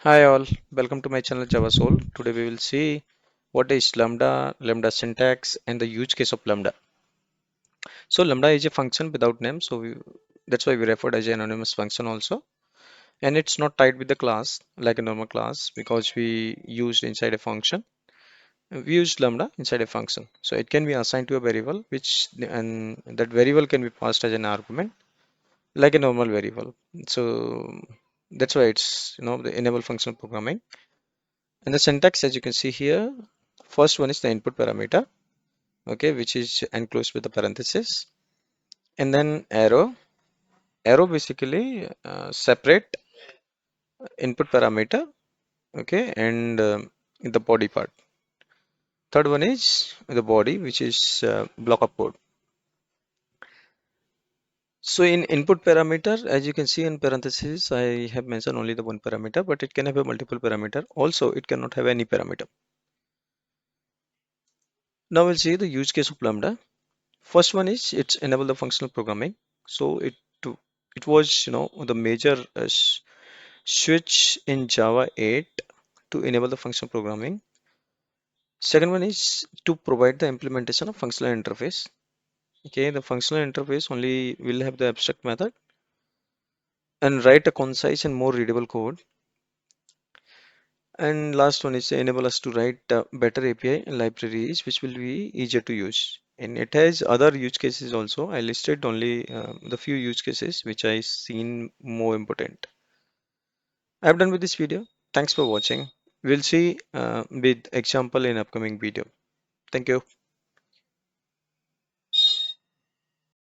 Hi all, welcome to my channel Java Soul. Today we will see what is lambda, lambda syntax, and the use case of lambda. So lambda is a function without name, that's why we referred as an anonymous function also. And it's not tied with the class like a normal class because we used inside a function. We use lambda inside a function. So it can be assigned to a variable and that variable can be passed as an argument like a normal variable. So that's why it's the enable functional programming. And the syntax, as you can see here, first one is the input parameter, okay, which is enclosed with the parenthesis, and then arrow. Arrow basically separate input parameter, okay, and the body part. Third one is the body, which is block of code. So in input parameter, as you can see in parentheses, I have mentioned only the one parameter, but it can have a multiple parameter. Also, it cannot have any parameter. Now we'll see the use case of lambda. First one is it's enable the functional programming. So it was the major switch in Java 8 to enable the functional programming. Second one is to provide the implementation of functional interface. Okay, the functional interface only will have the abstract method and write a concise and more readable code. And last one is to enable us to write better API and libraries which will be easier to use. And it has other use cases also. I listed only the few use cases which I seen more important. I'm done with this video. Thanks for watching. We'll see with example in upcoming video. Thank you.